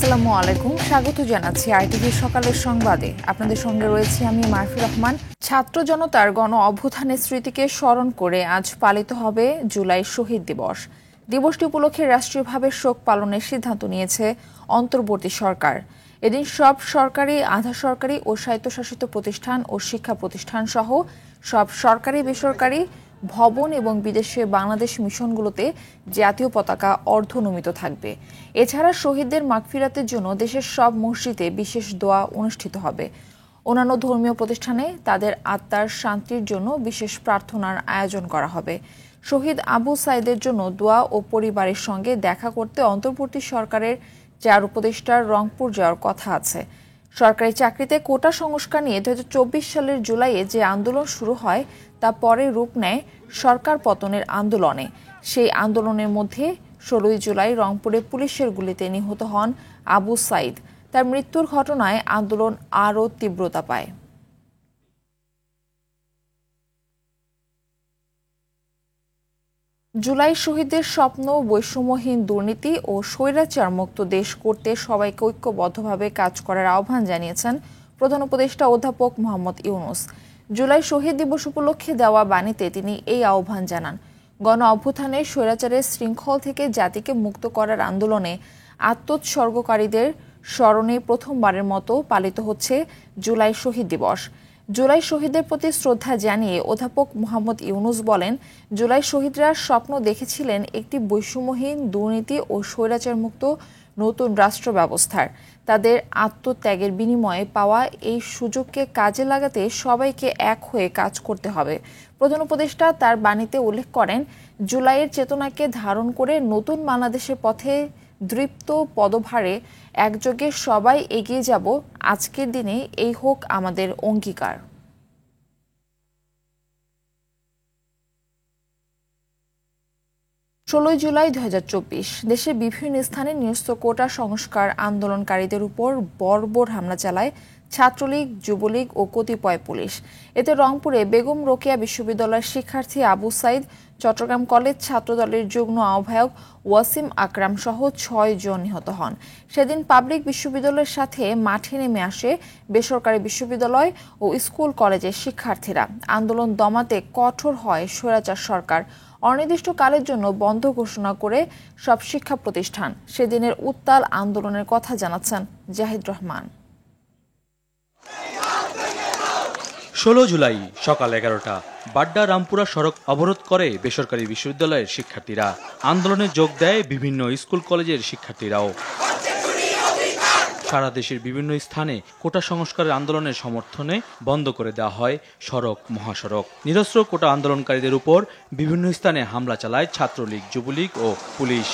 আসসালামু আলাইকুম, স্বাগত জানাচ্ছি আইটিভি সকালের সংবাদে। আপনাদের সঙ্গে রয়েছি আমি মারফি রহমান। ছাত্র জনতার গণ অভ্যুত্থানের স্মৃতিকে স্মরণ করে আজ পালিত হবে জুলাই শহীদ দিবস। দিবসটি উপলক্ষে রাষ্ট্রীয়ভাবে শোক পালনের সিদ্ধান্ত নিয়েছে অন্তর্বর্তী সরকার। এদিন সব সরকারি, আধা সরকারি ও স্বায়ত্তশাসিত প্রতিষ্ঠান ও শিক্ষা প্রতিষ্ঠান সহ সব সরকারি বেসরকারি ভবন এবং বিদেশে বাংলাদেশ মিশনগুলোতে জাতীয় পতাকা অর্ধনমিত থাকবে। এছাড়া শহীদদের মাগফিরাতের জন্য দেশের সব মসজিদে বিশেষ দোয়া অনুষ্ঠিত হবে। অন্যান্য ধর্মীয় প্রতিষ্ঠানে তাদের আত্মার শান্তির জন্য বিশেষ প্রার্থনার আয়োজন করা হবে। শহীদ আবু সাইদের জন্য দোয়া ও পরিবারের সঙ্গে দেখা করতে অন্তর্বর্তী সরকারের 4 উপদেষ্টার রংপুর যাওয়ার কথা আছে। সরকারি চাকরিতে কোটা সংস্কার নিয়ে 2024 সালের জুলাইয়ে যে আন্দোলন শুরু হয় তা পরে রূপ নেয় সরকার পতনের আন্দোলনে। সেই আন্দোলনের মধ্যে 16 জুলাই রংপুরে পুলিশের গুলিতে নিহত হন আবু সাইদ। তার মৃত্যুর ঘটনায় আন্দোলন আরও তীব্রতা পায়। জুলাই শহীদদের স্বপ্ন বৈষম্যহীন দুর্নীতি ও স্বৈরাচার মুক্ত দেশ করতে সবাইকে ঐক্যবদ্ধভাবে কাজ করার আহ্বান জানিয়েছেন প্রধান উপদেষ্টা অধ্যাপক মোহাম্মদ ইউনূস। জুলাই শহীদ দিবস উপলক্ষে দেওয়া বাণীতে তিনি এই আহ্বান জানান। গণ অভ্যুত্থানে স্বৈরাচারের শৃঙ্খল থেকে জাতিকে মুক্ত করার আন্দোলনে আত্মোৎসর্গকারীদের স্মরণে প্রথমবারের মতো পালিত হচ্ছে জুলাই শহীদ দিবস। জুলাই শহীদদের প্রতি শ্রদ্ধা জানিয়ে অধ্যাপক মোহাম্মদ ইউনূস বলেন, জুলাই শহীদরা স্বপ্ন দেখেছিলেন একটি বৈষম্যহীন দুর্নীতি ও স্বৈরাচার মুক্ত নতুন রাষ্ট্র ব্যবস্থার। তাদের আত্মত্যাগের বিনিময়ে পাওয়া এই সুযোগকে কাজে লাগাতে সবাইকে এক হয়ে কাজ করতে হবে। প্রধান উপদেষ্টা তার বাণীতে উল্লেখ করেন, জুলাইয়ের চেতনাকে ধারণ করে নতুন বাংলাদেশের পথে দৃপ্ত পদভারে একযোগে সবাই এগিয়ে যাব। আজকের দিনে এই হোক আমাদের অঙ্গীকার। 16 জুলাই 2024 দেশের বিভিন্ন স্থানে নিরস্ত কোটা সংস্কার আন্দোলনকারীদের উপর বর্বর হামলা চালায় ছাত্রলীগ, যুবলীগ ও কতিপয় পুলিশ। এতে রংপুরে বেগম রোকেয়া বিশ্ববিদ্যালয়ের শিক্ষার্থী আবু সাইদ, চট্টগ্রাম কলেজ ছাত্রদলের যুগ্ম আহ্বায়ক ওয়াসিম আকরাম সহ 6 জন নিহত হন। সেদিন পাবলিক বিশ্ববিদ্যালয়ের সাথে মাঠে নেমে আসে বেসরকারি বিশ্ববিদ্যালয় ও স্কুল কলেজের শিক্ষার্থীরা। আন্দোলন দমাতে কঠোর হয় স্বৈরাচার সরকার। অনির্দিষ্টকালের জন্য বন্ধ ঘোষণা করে সব শিক্ষা প্রতিষ্ঠান। সেদিনের উত্তাল আন্দোলনের কথা জানাচ্ছেন জাহিদ রহমান। 16 জুলাই সকাল 11টা বাড্ডা রামপুরা সড়ক অবরোধ করে বেসরকারি বিশ্ববিদ্যালয়ের শিক্ষার্থীরা। আন্দোলনে যোগ দেয় বিভিন্ন স্কুল কলেজের শিক্ষার্থীরাও। সারা দেশের বিভিন্ন স্থানে কোটা সংস্কারের আন্দোলনের সমর্থনে বন্ধ করে দেওয়া হয় সড়ক, মহাসড়ক। নিরস্ত্র কোটা আন্দোলনকারীদের উপর বিভিন্ন স্থানে হামলা চালায় ছাত্রলীগ, যুবলীগ ও পুলিশ।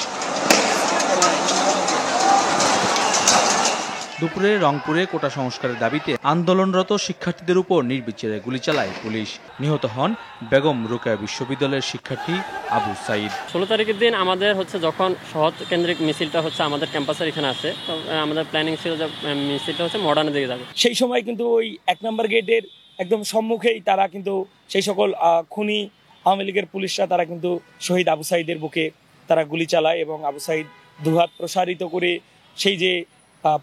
দুপুরে রংপুরে কোটা সংস্কারের দাবিতে আন্দোলনরত শিক্ষার্থীদের উপর নির্বিচারে গুলি চালায় পুলিশ। নিহত হন বেগম রোকেয়া বিশ্ববিদ্যালয়ের শিক্ষার্থী আবু সাইদ। 16 তারিখের দিন আমাদের যখন শহর কেন্দ্রিক মিছিলটা আমাদের ক্যাম্পাসের এখানে আসে, তো আমাদের প্ল্যানিং ছিল যে মিছিলটা মডার্নের দিকে যাবে। সেই সময় কিন্তু ওই 1 নম্বর গেটের একদম সম্মুখেই তারা কিন্তু সেই সকল খুনি আওয়ামী লীগের পুলিশরা তারা কিন্তু শহীদ আবু সাইদের বুকে তারা গুলি চালায় এবং আবু সাইদ দুহাত প্রসারিত করে সেই যে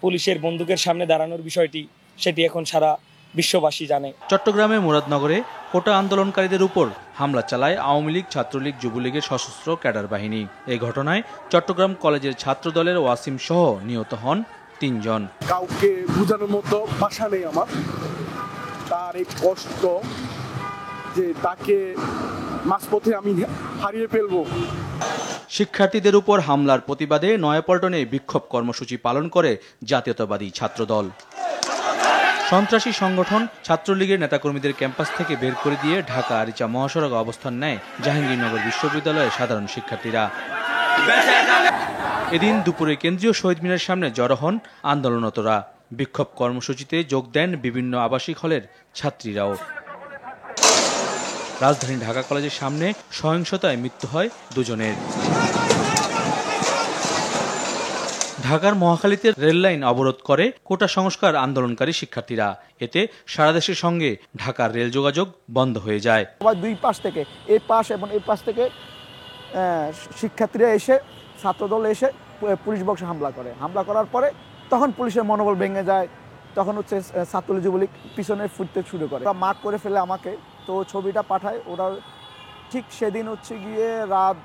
পুলিশের বন্দুকের সামনে দাঁড়ানোর বিষয়টি, সেটি এখন সারা বিশ্ববাসী জানে। চট্টগ্রামে মুরাদনগরে কোটা আন্দোলনকারীদের উপর হামলা চালায় আওয়ামী লীগ, ছাত্রলীগ, যুবলীগের সশস্ত্র ক্যাডার বাহিনী। এই ঘটনায় চট্টগ্রাম কলেজের ছাত্র দলের ওয়াসিম সহ নিহত হন 3 জন। কাউকে বোঝানোর মতো ভাষা নেই আমার। তার এই কষ্ট যে তাকে মাঝপথে আমি হারিয়ে ফেলবো। শিক্ষার্থীদের উপর হামলার প্রতিবাদে নয়াপল্টনে বিক্ষোভ কর্মসূচি পালন করে জাতীয়তাবাদী ছাত্রদল। সন্ত্রাসী সংগঠন ছাত্রলীগের নেতাকর্মীদের ক্যাম্পাস থেকে বের করে দিয়ে ঢাকা আরিচা মহাসড়কে অবস্থান নেয় জাহাঙ্গীরনগর বিশ্ববিদ্যালয়ের সাধারণ শিক্ষার্থীরা। এদিন দুপুরে কেন্দ্রীয় শহীদ মিনারের সামনে জড়ো হন আন্দোলনরতরা। বিক্ষোভ কর্মসূচিতে যোগ দেন বিভিন্ন আবাসিক হলের ছাত্রীরাও। রাজধানী ঢাকা কলেজের সামনে সহিংসতায় মৃত্যু হয় 2 জনের। ঢাকার মহাখালীতে রেললাইন অবরোধ করে কোটা সংস্কার আন্দোলনকারী শিক্ষার্থীরা। এতে সারা দেশের সঙ্গে ঢাকার রেল যোগাযোগ বন্ধ হয়ে যায়। দুই পাশ থেকে, এই পাশ এবং এই পাশ থেকে শিক্ষার্থীরা এসে, ছাত্রদল এসে পুলিশ বক্সে হামলা করে। হামলা করার পরে তখন পুলিশের মনোবল ভেঙে যায়, তখন হচ্ছে ছাত্রলীগ যুবলীগ পিছনে ফুটতে শুরু করে, মার্ক করে ফেলে আমাকে। তো ছবিটা পাঠায় ওরা, ঠিক সেদিন হচ্ছে গিয়ে রাত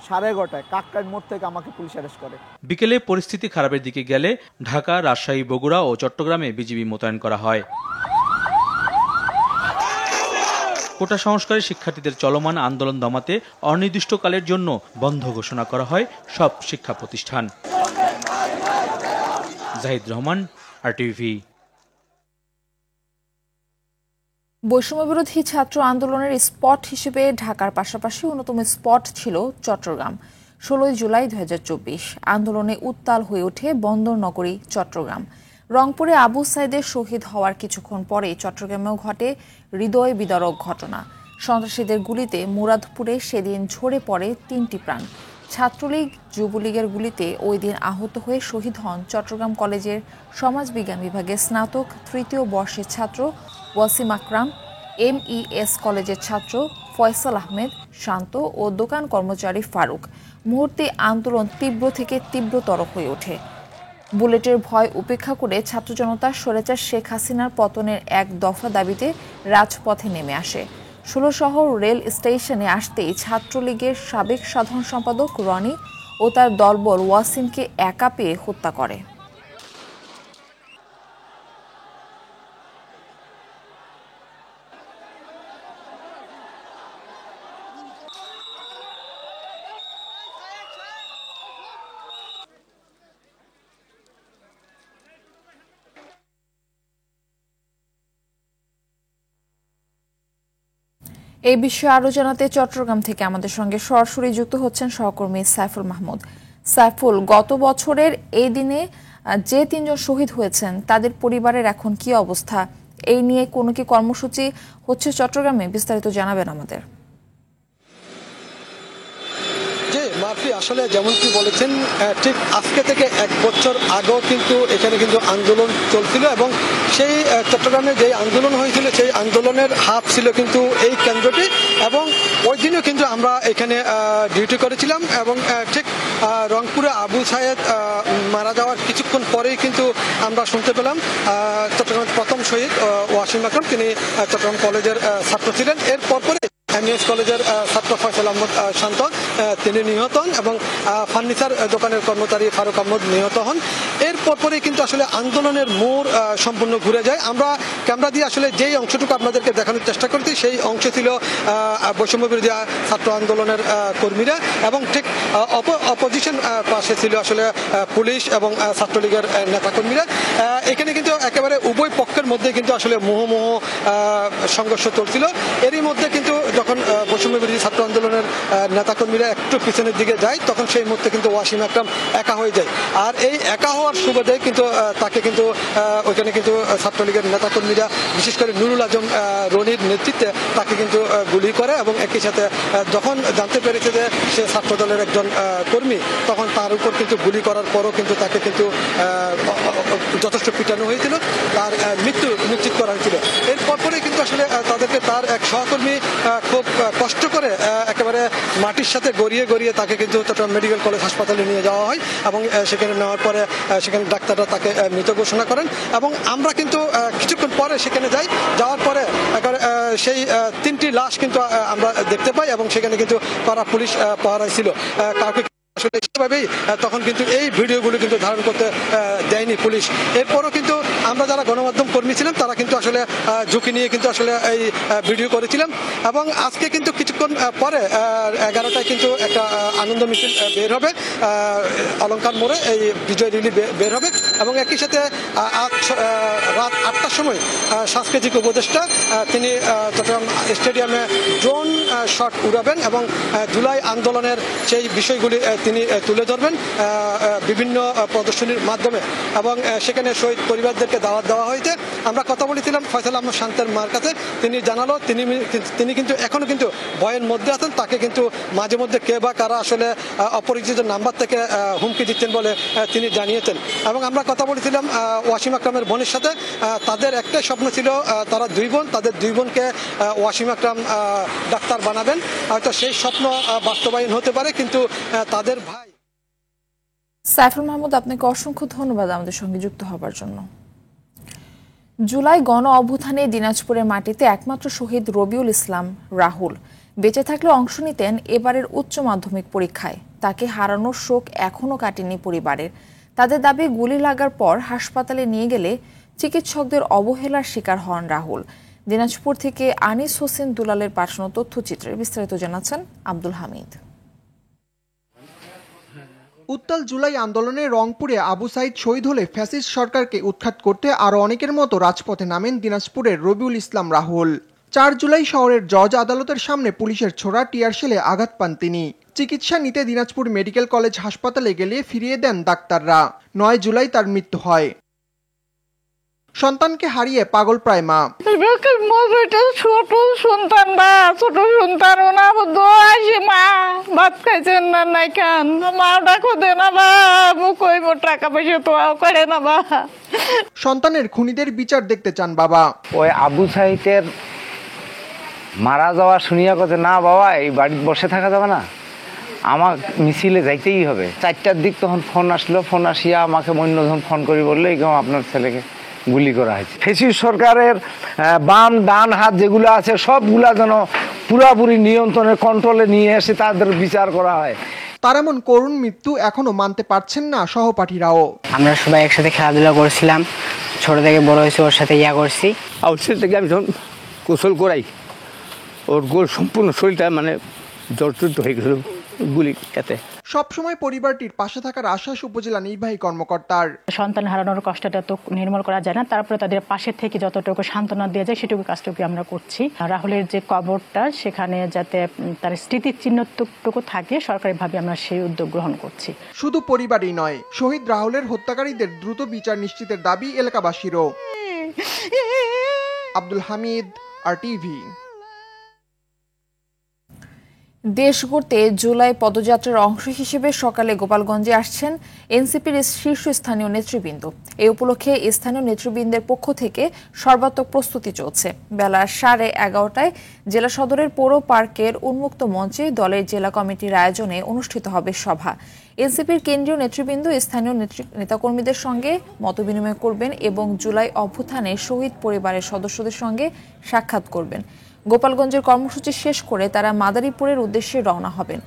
11:30 কাকরাইল মোড় থেকে আমাকে পুলিশ অ্যারেস্ট করে। বিকেলে পরিস্থিতি খারাপের দিকে গেলে ঢাকা, রাজশাহী, বগুড়া ও চট্টগ্রামে বিজিবি মোতায়েন করা হয়। কোটা সংস্কারে শিক্ষার্থীদের চলমান আন্দোলন দমাতে অনির্দিষ্টকালের জন্য বন্ধ ঘোষণা করা হয় সব শিক্ষা প্রতিষ্ঠান। জাহিদ রহমান, আরটিভি। বৈষম্যবিরোধী ছাত্র আন্দোলনের স্পট হিসেবে ঢাকার পাশাপাশি অন্যতম স্পট ছিল চট্টগ্রাম। 16 জুলাই 2024 আন্দোলনে উত্তাল হয়ে ওঠে বন্দর নগরী চট্টগ্রাম। রংপুরে আবু সাইদের শহীদ হওয়ার কিছুক্ষণ পরেই চট্টগ্রামেও ঘটে হৃদয় বিদারক ঘটনা। সন্ত্রাসীদের গুলিতে মুরাদপুরে সেদিন ঝরে পড়ে 3টি প্রাণ। ছাত্রলীগ, যুবলীগের গুলিতে ওই দিন আহত হয়ে শহীদ হন চট্টগ্রাম কলেজের সমাজবিজ্ঞান বিভাগের স্নাতক 3য় বর্ষের ছাত্র ওয়াসিম আকরাম, MES কলেজের ছাত্র ফয়সাল আহমেদ শান্ত ও দোকান কর্মচারী ফারুক। মুহূর্তে আন্দোলন তীব্র থেকে তীব্রতর হয়ে ওঠে। বুলেটের ভয় উপেক্ষা করে ছাত্র জনতা স্বৈরাচার শেখ হাসিনার পতনের এক দফা দাবিতে রাজপথে নেমে আসে। 16 শহর রেল স্টেশনে আসতেই ছাত্রলীগের সাবেক সাধারণ সম্পাদক রনি ও তার দলবল ওয়াসিমকে একা পেয়ে হত্যা করে। এই বিষয়ে আরো জানাতে চট্টগ্রাম থেকে আমাদের সঙ্গে সরাসরি যুক্ত হচ্ছেন সহকর্মী সাইফুল মাহমুদ। সাইফুল, গত বছরের এই দিনে যে 3 জন শহীদ হয়েছেন তাদের পরিবারের এখন কি অবস্থা? এই নিয়ে কোনো কি কর্মসূচি হচ্ছে চট্টগ্রামে? বিস্তারিত জানাবেন আমাদের। মাফি, আসলে যেমন কি বলেছেন, ঠিক আজকে থেকে 1 বছর আগেও কিন্তু এখানে কিন্তু আন্দোলন চলছিল এবং সেই চট্টগ্রামে যে আন্দোলন হয়েছিল সেই আন্দোলনের হাব ছিল কিন্তু এই কেন্দ্রটি এবং ওই দিনও কিন্তু আমরা এখানে ডিউটি করেছিলাম এবং ঠিক রংপুরে আবু সাইদ মারা যাওয়ার কিছুক্ষণ পরেই কিন্তু আমরা শুনতে পেলাম চট্টগ্রামের প্রথম শহীদ ওয়াসিম আকরাম, তিনি চট্টগ্রাম কলেজের ছাত্র ছিলেন। এর পরপরে MES কলেজের ছাত্র ফয়সাল আহমদ শান্ত তিনি নিহত হন এবং ফার্নিচার দোকানের কর্মচারী ফারুক আহমদ নিহত হন। এর পরপরই কিন্তু আসলে আন্দোলনের মোড় সম্পূর্ণ ঘুরে যায়। আমরা ক্যামেরা দিয়ে আসলে যেই অংশটুকু আপনাদেরকে দেখানোর চেষ্টা করছি সেই অংশ ছিল বৈষম্য বিরোধী ছাত্র আন্দোলনের কর্মীরা এবং ঠিক অপোজিশন পাশে ছিল আসলে পুলিশ এবং ছাত্রলীগের নেতাকর্মীরা। এখানে কিন্তু একেবারে উভয় পক্ষের মধ্যে কিন্তু আসলে মুহুর্মুহু সংঘর্ষ চলছিল। এরই মধ্যে কিন্তু যখন বৈষম্য বিরোধী ছাত্র আন্দোলনের নেতাকর্মীরা একটু পিছনের দিকে যায় তখন সেই মুহূর্তে কিন্তু ওয়াসিম আকরাম একা হয়ে যায়। আর এই একা হওয়ার সুবাদে কিন্তু তাকে কিন্তু ওইখানে কিন্তু ছাত্রলীগের নেতাকর্মীরা বিশেষ করে নুরুল আজম রনির নেতৃত্বে তাকে কিন্তু গুলি করে এবং একই সাথে যখন জানতে পেরেছে যে সে ছাত্রদলের একজন কর্মী তখন তার উপর কিন্তু গুলি করার পরও কিন্তু তাকে কিন্তু যথেষ্ট পিটানো হয়েছিল, তার মৃত্যু নিশ্চিত করা হয়েছিল। এর পরপরই কিন্তু আসলে তাদেরকে তার এক সহকর্মী খুব কষ্ট করে একেবারে মাটির সাথে গড়িয়ে গড়িয়ে তাকে কিন্তু চট্টগ্রাম মেডিকেল কলেজ হাসপাতালে নিয়ে যাওয়া হয় এবং সেখানে নেওয়ার পরে সেখানে ডাক্তাররা তাকে মৃত ঘোষণা করেন এবং আমরা কিন্তু কিছুক্ষণ পরে সেখানে যাওয়ার পরে সেই 3টি লাশ কিন্তু আমরা দেখতে পাই এবং সেখানে কিন্তু পাড়া পুলিশ পাহারায় ছিল। কাউকে আসলে সেভাবেই তখন কিন্তু এই ভিডিওগুলো কিন্তু ধারণ করতে দেয়নি পুলিশ। এরপরও কিন্তু আমরা যারা গণমাধ্যম কর্মী ছিলাম তারা কিন্তু আসলে ঝুঁকি নিয়ে কিন্তু আসলে এই ভিডিও করেছিলাম এবং আজকে কিন্তু কিছুক্ষণ পরে 11টায় কিন্তু একটা আনন্দ মিছিল বের হবে অলঙ্কার মোড়ে, এই বিজয় র্যালি বের হবে এবং একই সাথে রাত 8টার সময় সাংস্কৃতিক উপদেষ্টা তিনি চট্টগ্রাম স্টেডিয়ামে ড্রোন শট উড়াবেন এবং জুলাই আন্দোলনের সেই বিষয়গুলি তিনি তুলে ধরবেন বিভিন্ন প্রদর্শনীর মাধ্যমে এবং সেখানে শহীদ পরিবারদেরকে দাওয়াত দেওয়া হয়েছে। আমরা কথা বলেছিলাম ফয়সাল আহমদ শান্তের মার কাছে, তিনি জানালো তিনি কিন্তু এখনো কিন্তু ভয়ের মধ্যে আছেন, তাকে কিন্তু মাঝে মধ্যে কে বা কারা আসলে অপরিচিত নাম্বার থেকে হুমকি দিচ্ছেন বলে তিনি জানিয়েছেন। এবং আমরা কথা বলেছিলাম ওয়াসিম আকরামের বোনের সাথে, তাদের একটাই স্বপ্ন ছিল, তারা 2 বোন, তাদের 2 বোনকে ওয়াসিম আকরাম ডাক্তার বানাবেন। হয়তো সেই স্বপ্ন বাস্তবায়ন হতে পারে কিন্তু তাদের ভাই সাইফুল মাহমুদ, আপনাকে অসংখ্য ধন্যবাদ আমাদের সঙ্গে যুক্ত হবার জন্য। জুলাই গণ অভ্যুত্থানে দিনাজপুরের মাটিতে একমাত্র শহীদ রবিউল ইসলাম রাহুল বেঁচে থাকলে অংশ নিতেন এবারের উচ্চ মাধ্যমিক পরীক্ষায়। তাকে হারানোর শোক এখনও কাটেনি পরিবারের। তাদের দাবি, গুলি লাগার পর হাসপাতালে নিয়ে গেলে চিকিৎসকদের অবহেলার শিকার হন রাহুল। দিনাজপুর থেকে আনিস হোসেন দুলালের পাঠানো তথ্যচিত্রে বিস্তারিত জানাচ্ছেন আব্দুল হামিদ। উত্তাল জুলাই আন্দোলনে রংপুরে আবু সাইদ শহীদ হলে ফ্যাসিস্ট সরকারকে উৎখাত করতে আরও অনেকের মতো রাজপথে নামেন দিনাজপুরের রবিউল ইসলাম রাহুল। 4 জুলাই শহরের জজ আদালতের সামনে পুলিশের ছোড়া টিয়ার শেলে আঘাত পান তিনি। চিকিৎসা নিতে দিনাজপুর মেডিকেল কলেজ হাসপাতালে গেলে ফিরিয়ে দেন ডাক্তাররা। 9 জুলাই তার মৃত্যু হয়। সন্তানকে হারিয়ে পাগল প্রায় মা। ছোট সন্তান মা ভাত খাইছেন না নাই খান, মা ডাকো দে না বাবু, কইব টাকা পয়সা তো করে না বা। সন্তানের খুনিদের বিচার দেখতে চান বাবা। ওই আবু সাইদের মারা যাওয়া শুনিয়া কথা, না বাবা এই বাড়িতে বসে থাকা যাবে না, আমার মিছিলে যাইতেই হবে। 4টার দিক তখন ফোন আসলো, ফোন আসিয়া আমাকে মন্যজন ফোন করি বললো এরকম আপনার ছেলেকে গুলি করা হয়েছে। ফ্যাসিস্ট সরকারের বাম ডান হাত যেগুলো আছে সবগুলা যেন পুরাপুরি নিয়ন্ত্রণের কন্ট্রোলে নিয়ে এসে তাদের বিচার করা হয়। তার এমন করুণ মৃত্যু এখনো মানতে পারছেন না সহপাঠীরাও। আমরা সবাই একসাথে খেলাধুলা করছিলাম, ছোট থেকে বড় হয়েছে ওর সাথে করছি। আউটসাইড থেকে আমি যখন গোসল করাই, ওর সম্পূর্ণ শরীরটা মানে জর্জরিত হয়ে গেল গুলি এতে। সবসময় পরিবারটির পাশে থাকার আশ্বাস উপজেলা নির্বাহী কর্মকর্তার। সন্তান হারানোর কষ্টটা তো নির্মূল করা যায় না, তারপরে তাদের পাশে থেকে যতটুকু সান্ত্বনা দেওয়া যায় সেটুকু কাজটুকু আমরা করছি। রাহুলের যে কবরটা, সেখানে যাতে তার স্মৃতিচিহ্নটুকু থাকে, সরকারিভাবে আমরা সেই উদ্যোগ গ্রহণ করছি। শুধু পরিবারই নয়, শহীদ রাহুলের হত্যাকারীদের দ্রুত বিচার নিশ্চিতের দাবি এলাকাবাসীরও। আব্দুল হামিদ, RTV। দেশ গড়তে জুলাই পদযাত্রার অংশ হিসেবে সকালে গোপালগঞ্জে আসছেন এনসিপির শীর্ষস্থানীয় নেতৃবৃন্দ। এই উপলক্ষে স্থানীয় নেতৃবৃন্দের পক্ষ থেকে সর্বাত্মক প্রস্তুতি চলছে। বেলা 11:30টায় জেলা সদরের পৌর পার্কের উন্মুক্ত মঞ্চে দলের জেলা কমিটির আয়োজনে অনুষ্ঠিত হবে সভা। এনসিপির কেন্দ্রীয় নেতৃবৃন্দ স্থানীয় নেতাকর্মীদের সঙ্গে মতবিনিময় করবেন এবং জুলাই অভ্যুত্থানে শহীদ পরিবারের সদস্যদের সঙ্গে সাক্ষাৎ করবেন। গোপালগঞ্জের কর্মসূচি শেষ করে তারা মাদারীপুরের উদ্দেশ্যে রওনা হবেন।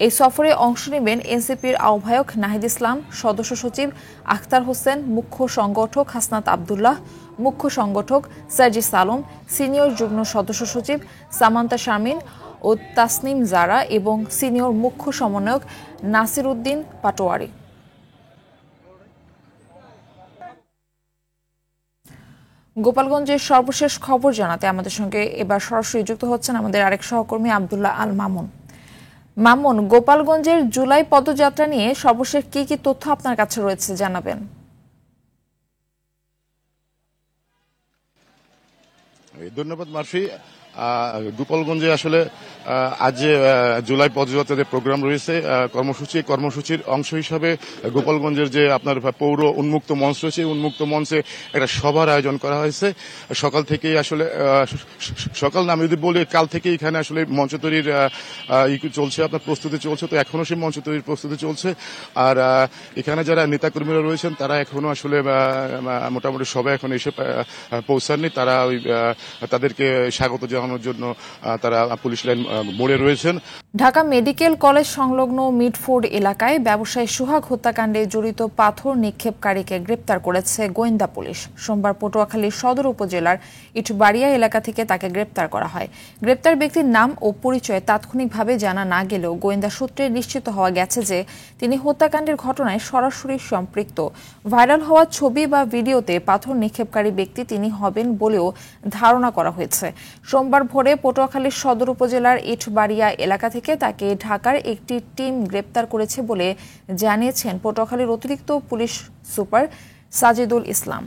এই সফরে অংশ নেবেন এনসিপির আহ্বায়ক নাহিদ ইসলাম, সদস্য সচিব আখতার হোসেন, মুখ্য সংগঠক হাসনাত আবদুল্লাহ, মুখ্য সংগঠক সার্জিস আলম, সিনিয়র যুগ্ম সদস্য সচিব সামান্তা শারমিন ও তাসনিম জারা এবং সিনিয়র মুখ্য সমন্বয়ক নাসির উদ্দিন পাটোয়ারি। গোপালগঞ্জের সর্বশেষ খবর জানাতে আমাদের সঙ্গে এবার সরাসরি যুক্ত হচ্ছেন আমাদের আরেক সহকর্মী আব্দুল্লাহ আল মামুন। মামুন, গোপালগঞ্জের জুলাই পদযাত্রা নিয়ে সর্বশেষ কি কি তথ্য আপনার কাছে রয়েছে জানাবেন। ধন্যবাদ মার্ফি। গোপালগঞ্জে আসলে আজ যে জুলাই পদযাত্রার প্রোগ্রাম রয়েছে, কর্মসূচির অংশ হিসাবে গোপালগঞ্জের যে আপনার পৌর উন্মুক্ত মঞ্চ রয়েছে, উন্মুক্ত মঞ্চে একটা সভার আয়োজন করা হয়েছে। সকাল থেকেই আসলে সকাল না, আমি যদি বলি কাল থেকে এখানে আসলে মঞ্চ তৈরির চলছে, আপনার প্রস্তুতি চলছে। তো এখনো সেই মঞ্চ তৈরির প্রস্তুতি চলছে। আর এখানে যারা নেতাকর্মীরা রয়েছেন তারা এখনো আসলে মোটামুটি সবাই এখন এসে পৌঁছাননি। তারা ওই তাদেরকে স্বাগত জানানোর জন্য তারা পুলিশ লাইন মোড়ে রয়েছেন। ঢাকা মেডিকেল কলেজ সংলগ্ন মিডফোর্ড এলাকায় ব্যবসায়ী সোহাগ হত্যাকাণ্ডে জড়িত পাথর নিক্ষেপকারীকে গ্রেপ্তার করেছে গোয়েন্দা পুলিশ। সোমবার পটুয়াখালী সদর উপজেলার ইটবাড়িয়া এলাকা থেকে তাকে গ্রেপ্তার করা হয়। গ্রেপ্তার ব্যক্তির নাম ও পরিচয় তাৎক্ষণিকভাবে জানা না গেলেও গোয়েন্দা সূত্রে নিশ্চিত হওয়া গেছে যে তিনি হত্যাকাণ্ডের ঘটনায় সরাসরি সম্পৃক্ত। ভাইরাল হওয়া ছবি বা ভিডিওতে পাথর নিক্ষেপকারী ব্যক্তি তিনি হবেন বলেও ধারণা করা হয়েছে। সোমবার ভোরে পটুয়াখালীর সদর উপজেলার ইটবাড়িয়া এলাকা থেকে তাকে ঢাকার একটি টিম গ্রেপ্তার করেছে বলে জানিয়েছেন পটুয়াখালীর অতিরিক্ত পুলিশ সুপার সাজিদুল ইসলাম।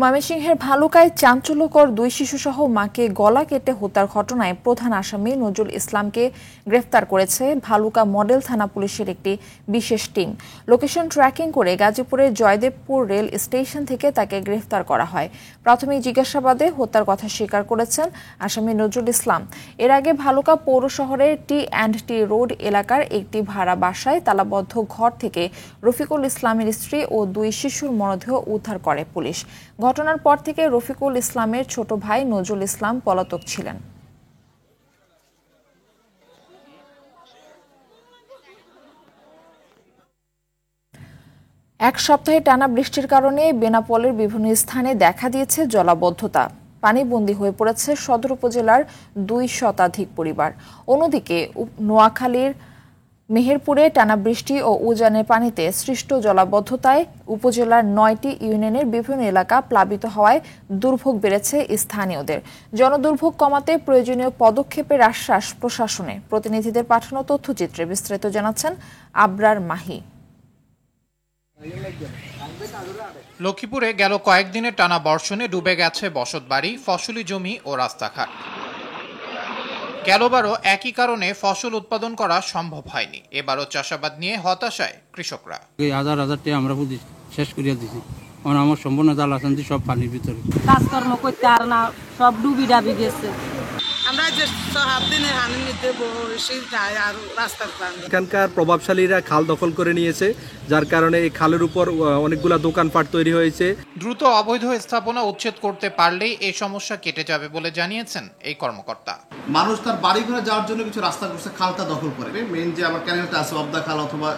ময়মনসিংহের ভালুকায় চাঞ্চল্যকর 2 শিশুসহ মাকে গলা কেটে হত্যার ঘটনায় প্রধান আসামি নজরুল ইসলামকে গ্রেফতার করেছে ভালুকা মডেল থানা পুলিশের একটি বিশেষ টিম। লোকেশন ট্র্যাকিং করে গাজীপুরের জয়দেবপুর রেল স্টেশন থেকে তাকে গ্রেফতার করা হয়। প্রাথমিক জিজ্ঞাসাবাদে হত্যার কথা স্বীকার করেছেন আসামি নজরুল ইসলাম। এর আগে ভালুকা পৌর শহরের টি&টি রোড এলাকার একটি ভাড়া বাসায় তালাবদ্ধ ঘর থেকে রফিকুল ইসলামের স্ত্রী ও 2 শিশুর মরদেহ উদ্ধার করে পুলিশ। ঘটনার পর থেকে রফিকুল ইসলামের ছোট ভাই নজরুল ইসলাম পলাতক ছিলেন। এক সপ্তাহে টানা বৃষ্টির কারণে বেনাপোলের বিভিন্ন স্থানে দেখা দিয়েছে জলাবদ্ধতা। পানিবন্দী হয়ে পড়েছে সদর উপজেলার 2 শতাধিক পরিবার। অন্যদিকে নোয়াখালীর মেহেরপুরে টানা বৃষ্টি ও উজানের পানিতে সৃষ্ট জলাবদ্ধতায় উপজেলার 9টি ইউনিয়নের বিভিন্ন এলাকা প্লাবিত হওয়ায় দুর্ভোগ বেড়েছে স্থানীয়দের। জনদুর্ভোগ কমাতে প্রয়োজনীয় পদক্ষেপের আশ্বাস প্রশাসনের। প্রতিনিধিদের পাঠানো তথ্যচিত্রে বিস্তারিত জানাচ্ছেন আবরার মাহি। লক্ষ্মীপুরে গেল কয়েকদিনের টানা বর্ষণে ডুবে গেছে বসতবাড়ি, ফসলি জমি ও রাস্তাঘাট। গেলবারও একই কারণে ফসল উৎপাদন করা সম্ভব হয়নি। এবারও চাষাবাদ নিয়ে হতাশায় কৃষকরা। হাজার হাজার টাকা আমরা শেষ করিয়া দিছি। আমার সম্পূর্ণ জাল আসান্তি সব পানির ভিতরে, কাজকর্ম করতে আর না, সব ডুবি ডাবি গেছে। আমরা যে সব দিনে হানি নিতে বসে যাই আর রাস্তার পানি। এখানকার প্রভাবশালীরা খাল দখল করে নিয়েছে, যার কারণে এই খালের উপর অনেকগুলা দোকানপাট তৈরি হয়েছে। দ্রুত অবৈধ স্থাপনা উচ্ছেদ করতে পারলেই এই সমস্যা কেটে যাবে বলে জানিয়েছেন এই কর্মকর্তা। মানুষ তার বাড়ি ঘরে যাওয়ার জন্য কিছু রাস্তা করছে, খালটা দখল করে। মেইন যে আমার ক্যানেলটা আছে, অবদা খাল অথবা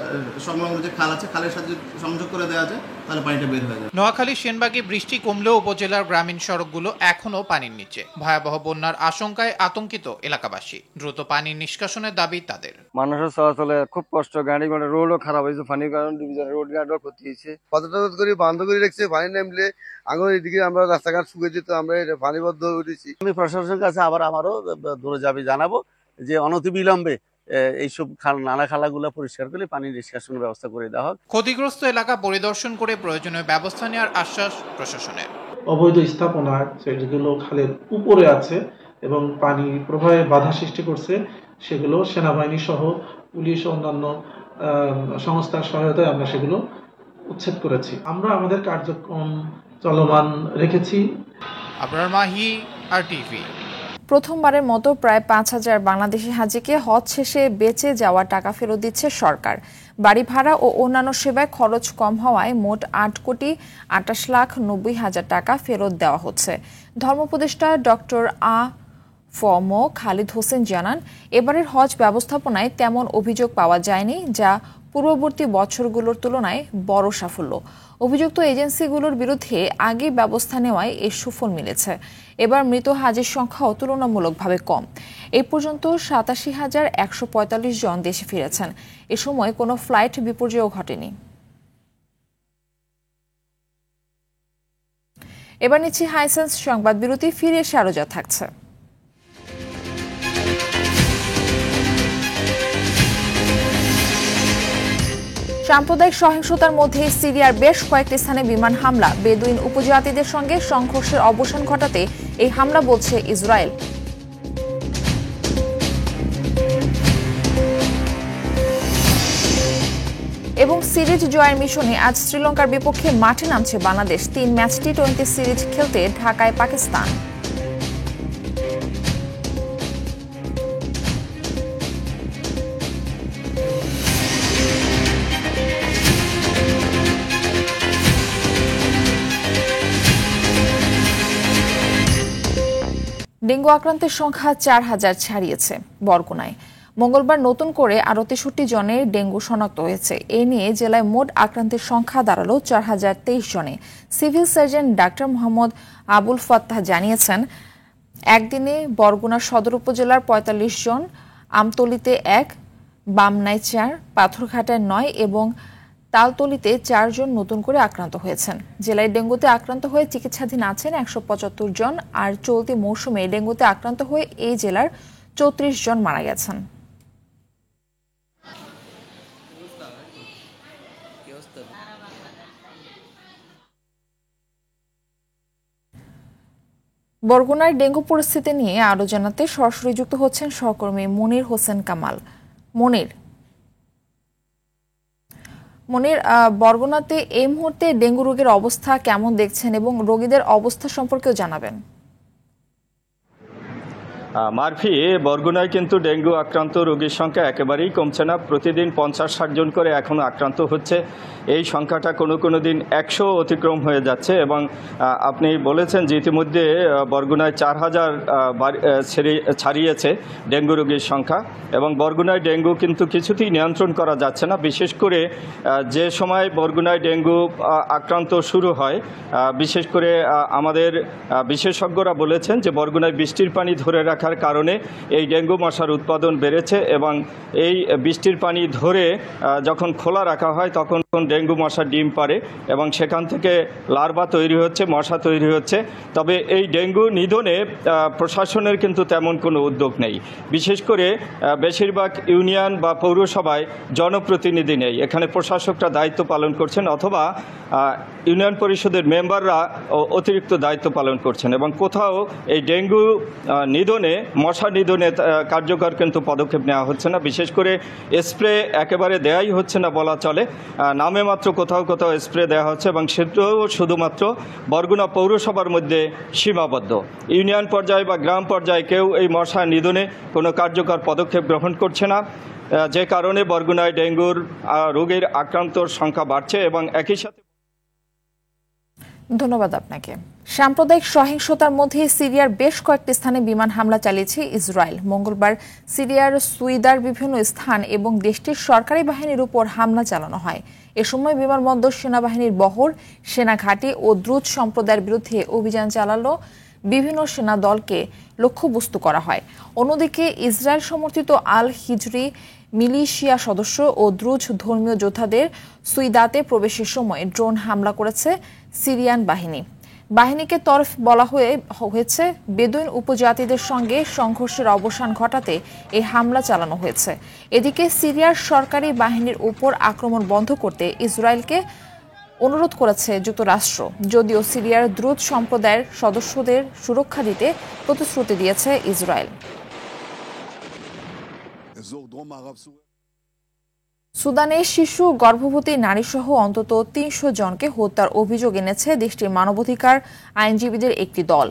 সংলগ্ন যে খাল আছে, খালের সাথে সংযোগ করে দেওয়া যায় তাহলে পানিটা বের হয়ে যায়। নোয়াখালী সেনবাগে বৃষ্টি কমলেও উপজেলার গ্রামীণ সড়কগুলো এখনও পানির নিচে। ভয়াবহ বন্যার আশঙ্কায় আতঙ্কিত এলাকাবাসী। দ্রুত পানি নিষ্কাশনের দাবি তাদের। মানুষের চলাচলে খুব কষ্ট, গাড়ি ঘোড়া রোডও খারাপ হয়েছে, পানির কারণে রোড ঘাটও ক্ষতি হয়েছে। পথটা করে বন্ধ করে রেখেছে, পানি নামলে আগে এদিকে আমরা রাস্তাঘাট শুকিয়ে যেত, আমরা পানিবদ্ধ উঠেছি। আমি প্রশাসনের কাছে আবার আমারও দূরে যাবে জানাবো যে অনতিবিলম্বে এইসব নালা খালাগুলো পরিষ্কার করে পানি নিষ্কাশনের ব্যবস্থা করে দেওয়া হোক। ক্ষতিগ্রস্ত এলাকা পরিদর্শন করে প্রয়োজনীয় ব্যবস্থা নেওয়ার আশ্বাস প্রশাসনের। অবৈধ স্থাপনা যেগুলো খালের উপরে আছে এবং পানি প্রবাহে বাধা সৃষ্টি করছে, সেগুলো সেনাবাহিনী সহ পুলিশ ও অন্যান্য সংস্থার সহায়তায় আমরা সেগুলো উচ্ছেদ করেছি। আমরা আমাদের কার্যক্রম চলমান রেখেছি। আবরার মাহি, RTV। প্রথমবারের মতো প্রায় 5000 বাংলাদেশি হাজিকে হজ শেষে বেঁচে যাওয়া টাকা ফেরত দিচ্ছে সরকার। বাড়ি ভাড়া ও অন্যান্য সেবায় খরচ কম হওয়ায় মোট 8,28,90,000 টাকা ফেরত দেওয়া হচ্ছে। ধর্মোপদেষ্টা ডক্টর ফম খালিদ হোসেন জানান, এবারের হজ ব্যবস্থাপনায় তেমন অভিযোগ পাওয়া যায়নি, যা পূর্ববর্তী বছরগুলোর তুলনায় বড় সাফল্য। অভিযুক্ত এজেন্সিগুলোর বিরুদ্ধে আগে ব্যবস্থা নেওয়ায় এর সুফল মিলেছে। এবার মৃত হাজির সংখ্যাও তুলনামূলকভাবে কম। এই পর্যন্ত 87,145 জন দেশে ফিরেছেন। এ সময় কোনো ফ্লাইট বিপর্যয়ও ঘটেনি। এবার নিচ্ছি হাইসেন্স সংবাদ বিরতি। ফিরে এসে আরো যা থাকছে। সাম্প্রদায়িক সহিংসতার মধ্যে সিরিয়ার বেশ কয়েকটি স্থানে বিমান হামলা। বেদুইন উপজাতিদের সঙ্গে সংঘর্ষের অবসান ঘটাতে এই হামলা বলছে ইসরায়েল। এবং সিরিজ জয়ের মিশনে আজ শ্রীলঙ্কার বিপক্ষে মাঠে নামছে বাংলাদেশ। 3 ম্যাচ টি20 সিরিজ খেলতে ঢাকায় পাকিস্তান। ডেঙ্গু আক্রান্তের সংখ্যা 4000 ছাড়িয়েছে বরগুনায়। মঙ্গলবার নতুন করে আরও 63 জনের ডেঙ্গু শনাক্ত হয়েছে। এ নিয়ে জেলায় মোট আক্রান্তের সংখ্যা দাঁড়ালো 4023 জনে। Civil surgeon doctor Mohammad Abul Fattah জানিয়েছেন, একদিনে বরগুনা সদর উপজেলার 45 জন, আমতলিতে 1, বামনায় 4, পাথরঘাটায় 9 এবং তালতলিতে 4 জন নতুন করে আক্রান্ত হয়েছেন। জেলায় ডেঙ্গুতে আক্রান্ত হয়ে চিকিৎসাধীন আছেন 175 জন। আর চলতি মৌসুমে ডেঙ্গুতে আক্রান্ত হয়ে এই জেলার 34 জন মারা গেছেন। বরগুনার ডেঙ্গু পরিস্থিতি নিয়ে আরো জানাতে সরাসরি যুক্ত হচ্ছেন সহকর্মী মনির হোসেন কামাল। মনির, বরগুনাতে এই মুহূর্তে ডেঙ্গু রোগের অবস্থা কেমন দেখছেন এবং রোগীদের অবস্থা সম্পর্কেও জানাবেন। মারফি, বরগুনায় কিন্তু ডেঙ্গু আক্রান্ত রোগীর সংখ্যা একেবারেই কমছে না। প্রতিদিন 50-60 জন করে এখনও আক্রান্ত হচ্ছে। এই সংখ্যাটা কোনো দিন 100 অতিক্রম হয়ে যাচ্ছে এবং আপনি বলেছেন যে ইতিমধ্যে বরগুনায় 4000 ছাড়িয়েছে ডেঙ্গু রোগীর সংখ্যা এবং বরগুনায় ডেঙ্গু কিন্তু কিছুতেই নিয়ন্ত্রণ করা যাচ্ছে না। বিশেষ করে যে সময় বরগুনায় ডেঙ্গু আক্রান্ত শুরু হয়, বিশেষ করে আমাদের বিশেষজ্ঞরা বলেছেন যে বরগুনায় বৃষ্টির পানি ধরে রাখার কারণে এই ডেঙ্গু মশার উৎপাদন বেড়েছে এবং এই বৃষ্টির পানি ধরে যখন খোলা রাখা হয় তখন ডেঙ্গু মশা ডিম পাড়ে এবং সেখান থেকে লার্ভা তৈরি হচ্ছে, মশা তৈরি হচ্ছে। তবে এই ডেঙ্গু নিধনে প্রশাসনের কিন্তু তেমন কোনো উদ্যোগ নেই। বিশেষ করে বেশিরভাগ ইউনিয়ন বা পৌরসভায় জনপ্রতিনিধি নেই। এখানে প্রশাসকরা দায়িত্ব পালন করছেন অথবা ইউনিয়ন পরিষদের মেম্বাররা অতিরিক্ত দায়িত্ব পালন করছেন এবং কোথাও এই ডেঙ্গু নিধনে, মশা নিধনে কার্যকর কিন্তু পদক্ষেপ নেওয়া হচ্ছে না। বিশেষ করে স্প্রে একেবারে দেয়াই হচ্ছে না বলা চলে। নামে মাত্র কোথাও স্প্রে দেওয়া হচ্ছে এবং সেটাও শুধুমাত্র বরগুনা পৌরসভার মধ্যে সীমাবদ্ধ। ইউনিয়ন পর্যায়ে বা গ্রাম পর্যায়ে কেউ এই মশা নিধনে কোনো কার্যকর পদক্ষেপ গ্রহণ করছে না, যে কারণে বরগুনায় ডেঙ্গুর রোগীর আক্রান্তর সংখ্যা বাড়ছে এবং একই সাথে। ধন্যবাদ আপনাকে। সাম্প্রদায়িক সহিংসতার মধ্যে সিরিয়ার বেশ কয়েকটি স্থানে বিমান হামলা চালিয়েছে ইসরায়েল। মঙ্গলবার সিরিয়ার সুইদার বিভিন্ন স্থান এবং দেশটির সরকারি বাহিনীর উপর হামলা চালানো হয়। এ সময় বিমানবন্দর, সেনাবাহিনীর বহর, সেনাঘাঁটি ও দ্রুত সম্প্রদায়ের বিরুদ্ধে অভিযান চালানো বিভিন্ন সেনা দলকে লক্ষ্যবস্তু করা হয়। অন্যদিকে ইসরায়েল সমর্থিত আল হিজরি মিলিশিয়া সদস্য ও দ্রুজ ধর্মীয় যোদ্ধাদের সুইদাতে প্রবেশের সময় ড্রোন হামলা করেছে সিরিয়ান বাহিনীকে তরফ বলা হয়েছে। বেদুইন উপজাতিদের সঙ্গে সংঘর্ষের অবসান ঘটাতে এই হামলা চালানো হয়েছে। এদিকে সিরিয়ার সরকারি বাহিনীর উপর আক্রমণ বন্ধ করতে ইসরায়েলকে অনুরোধ করেছে যুক্তরাষ্ট্র, যদিও সিরিয়ার দ্রুত সম্প্রদায়ের সদস্যদের সুরক্ষা দিতে প্রতিশ্রুতি দিয়েছে ইসরায়েল। সুদানে শিশু, গর্ভবতী নারীসহ অন্তত 300 জনকে হত্যার অভিযোগ এনেছে দেশটির মানবাধিকার আইনজীবীদের একটি দল।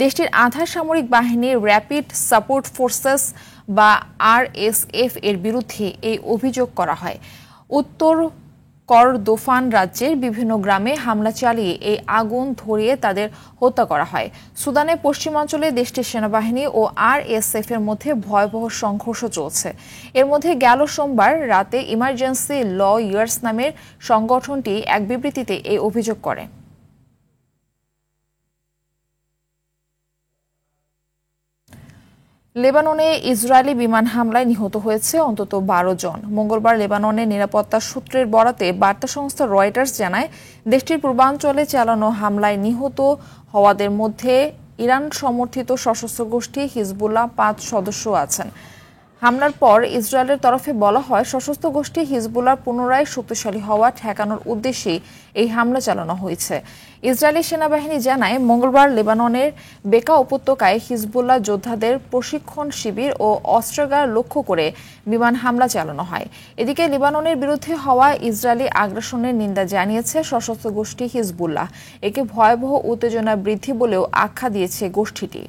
দেশটির আধা সামরিক বাহিনী র্যাপিড সাপোর্ট ফোর্সেস বা RSF এর বিরুদ্ধে এই অভিযোগ করা হয়। উত্তর করদোফান রাজ্যের বিভিন্ন গ্রামে হামলা চালিয়ে এই আগুন ধরিয়ে তাদের হত্যা করা হয়। সুদানের পশ্চিমাঞ্চলে দেশটির সেনাবাহিনী ও RSF এর মধ্যে ভয়াবহ সংঘর্ষ চলছে। এর মধ্যে গেল সোমবার রাতে ইমার্জেন্সি ল ইয়ার্স নামের সংগঠনটি এক বিবৃতিতে এই অভিযোগ করে। লেবাননে ইসরায়েলি বিমান হামলায় নিহত হয়েছে অন্তত 12 জন। মঙ্গলবার লেবাননের নিরাপত্তা সূত্রের বরাতে বার্তা সংস্থা রয়টার্স জানায়, দেশটির পূর্বাঞ্চলে চালানো হামলায় নিহত হওয়াদের মধ্যে ইরান সমর্থিত সশস্ত্র গোষ্ঠী হিজবুল্লাহ 5 সদস্য আছেন। হামলার পর ইসরায়েলের তরফে বলা হয়, সশস্ত্র গোষ্ঠী হিজবুল্লাহর পুনরায় শক্তিশালী হওয়া ঠেকানোর উদ্দেশ্যে এই হামলা চালানো হয়েছে। ইসরায়েলি সেনাবাহিনী জানায়, মঙ্গলবার লেবাননের বেকা উপত্যকায় হিজবুল্লাহ যোদ্ধাদের প্রশিক্ষণ শিবির ও অস্ত্রাগার লক্ষ্য করে বিমান হামলা চালানো হয়। এদিকে লেবাননের বিরুদ্ধে হওয়া ইসরায়েলি আগ্রাসনের নিন্দা জানিয়েছে সশস্ত্র গোষ্ঠী হিজবুল্লাহ। একে ভয়াবহ উত্তেজনা বৃদ্ধি বলেও আখ্যা দিয়েছে গোষ্ঠীটি।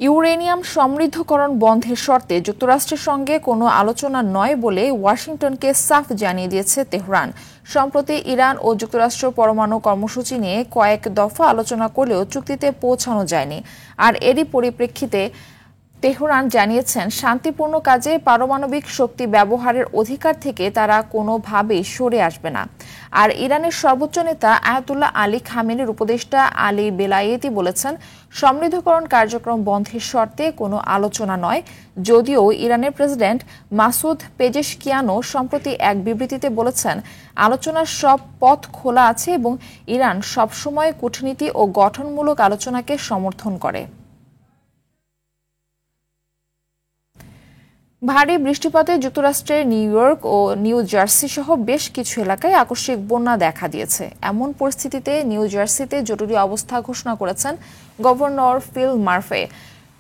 ইউরেনিয়াম সমৃদ্ধকরণ বন্ধের শর্তে যুক্তরাষ্ট্রের সঙ্গে কোনো আলোচনা নয় বলে ওয়াশিংটনকে সাফ জানিয়ে দিয়েছে তেহরান। সম্প্রতি ইরান ও যুক্তরাষ্ট্র পরমাণু কর্মসূচি নিয়ে কয়েক দফা আলোচনা করলেও চুক্তিতে পৌঁছানো যায়নি। আর এরই পরিপ্রেক্ষিতে তেহরান জানিয়েছেন, শান্তিপূর্ণ কাজে পারমাণবিক শক্তি ব্যবহারের অধিকার থেকে তারা কোনোভাবেই সরে আসবে না। আর ইরানের সর্বোচ্চ নেতা আয়াতুল্লাহ আলী খামেনির উপদেষ্টা আলী বেলায়েতি বলেছেন, সমৃদ্ধকরণ কার্যক্রম বন্ধের শর্তে কোনো আলোচনা নয়। যদিও ইরানের প্রেসিডেন্ট মাসুদ পেজেশকিয়ানও সম্প্রতি এক বিবৃতিতে বলেছেন, আলোচনার সব পথ খোলা আছে এবং ইরান সবসময় কূটনীতি ও গঠনমূলক আলোচনাকে সমর্থন করে। ভারী বৃষ্টিপাতে যুক্তরাষ্ট্রের নিউ ইয়র্ক ও নিউ জার্সি সহ বেশ কিছু এলাকায় আকস্মিক বন্যা দেখা দিয়েছে। এমন পরিস্থিতিতে নিউ জার্সিতে জরুরি অবস্থা ঘোষণা করেছেন গভর্নর ফিল মারফে।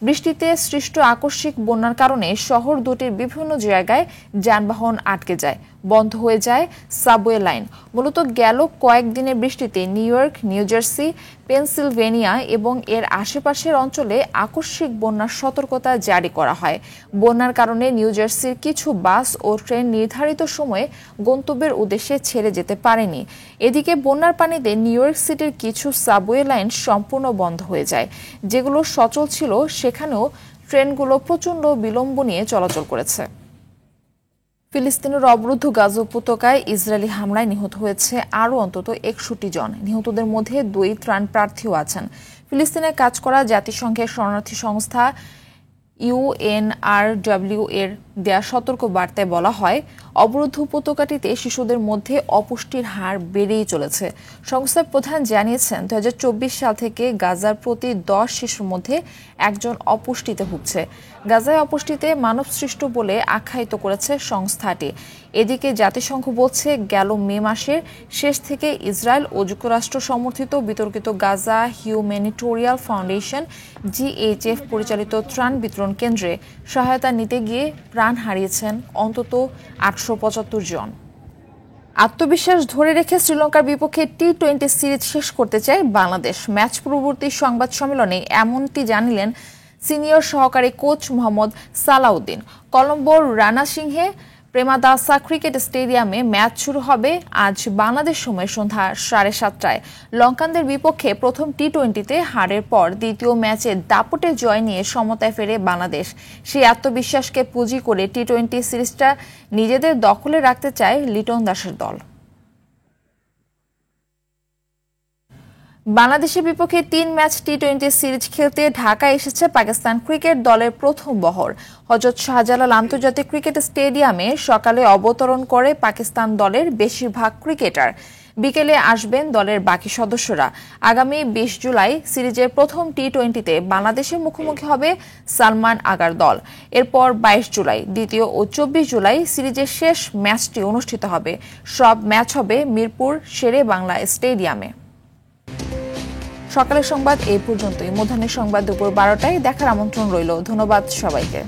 বৃষ্টিতে সৃষ্ট আকস্মিক বন্যার কারণে শহর দুটির বিভিন্ন জায়গায় যানবাহন আটকে যায়, বন্ধ হয়ে যায় সাবওয়ে লাইন। মূলত গেল কয়েকদিনের বৃষ্টিতে new York, new jersey, Pennsylvania এবং এর আশেপাশের অঞ্চলে আকস্মিক বন্যার সতর্কতা জারি করা হয়। বন্যার কারণে নিউ জার্সির কিছু বাস ও ট্রেন নির্ধারিত সময়ে গন্তব্যের উদ্দেশ্যে ছেড়ে যেতে পারেনি। এদিকে বন্যার পানিতে নিউ ইয়র্ক সিটির কিছু সাবওয়ে লাইন সম্পূর্ণ বন্ধ হয়ে যায়। যেগুলো সচল ছিল সেখানেও ট্রেনগুলো প্রচণ্ড বিলম্ব নিয়ে চলাচল করেছে। ফিলিস্তিনের অবরুদ্ধ গাজা উপত্যকায় ইসরায়েলি হামলায় নিহত হয়েছে আরও অন্তত 61 জন। নিহতদের মধ্যে 2 ত্রাণ প্রার্থীও আছেন। ফিলিস্তিনে কাজ করা জাতিসংঘের শরণার্থী সংস্থা UNRW এর দেয়া সতর্ক বার্তায় বলা হয়, অবরুদ্ধ উপত্যকাটিতে শিশুদের মধ্যে অপুষ্টির হার বেড়েই চলেছে। সংস্থার প্রধান জানিয়েছেন 2024 সাল থেকে গাজার প্রতি 10 শিশুর মধ্যে একজন অপুষ্টিতে ভুগছে। গাজায় অপুষ্টিতে মানবসৃষ্ট বলে আখ্যায়িত করেছে সংস্থাটি। এদিকে জাতিসংঘ বলছে, গেল মে মাসের শেষ থেকে ইসরায়েল ও যুক্তরাষ্ট্র সমর্থিত বিতর্কিত গাজা হিউম্যানিটেরিয়ান ফাউন্ডেশন GHF পরিচালিত ত্রাণ বিতরণ কেন্দ্রে সহায়তা নিতে গিয়ে প্রাণ হারিয়েছেন অন্তত 875 জন। আত্মবিশ্বাস ধরে রেখে শ্রীলঙ্কার বিপক্ষে টি-20 সিরিজ শেষ করতে চায় বাংলাদেশ। ম্যাচ পূর্ববর্তী সংবাদ সম্মেলনে এমনটি জানিলেন সিনিয়র সহকারী কোচ মোহাম্মদ সালাউদ্দিন। কলম্বোর রানা সিংহে প্রেমাদাসা ক্রিকেট স্টেডিয়ামে ম্যাচ শুরু হবে আজ বাংলাদেশ সময় সন্ধ্যা 7:30টায়। লঙ্কানদের বিপক্ষে প্রথম টি-20তে হারের পর দ্বিতীয় ম্যাচে দাপটে জয় নিয়ে সমতায় ফেরে বাংলাদেশ। সেই আত্মবিশ্বাসকে পুঁজি করে টি-20 সিরিজটা নিজেদের দখলে রাখতে চায় লিটন দাসের দল। বাংলাদেশের বিপক্ষে 3 ম্যাচ টি-20 সিরিজ খেলতে ঢাকায় এসেছে পাকিস্তান ক্রিকেট দলের প্রথম বহর। হযরত শাহজালাল আন্তর্জাতিক ক্রিকেট স্টেডিয়ামে সকালে অবতরণ করে পাকিস্তান দলের বেশিরভাগ ক্রিকেটার। বিকেলে আসবেন দলের বাকি সদস্যরা। আগামী 20 জুলাই সিরিজের প্রথম টি-20তে বাংলাদেশের মুখোমুখি হবে সালমান আগার দল। এরপর 22 জুলাই, দ্বিতীয় ও 24 জুলাই সিরিজের শেষ ম্যাচটি অনুষ্ঠিত হবে। সব ম্যাচ হবে মিরপুর শেরে বাংলা স্টেডিয়ামে। সকালের সংবাদ এই পর্যন্তই। মধ্যাহ্নের সংবাদ দুপুর 12টায় দেখার আমন্ত্রণ রইল। ধন্যবাদ সবাইকে।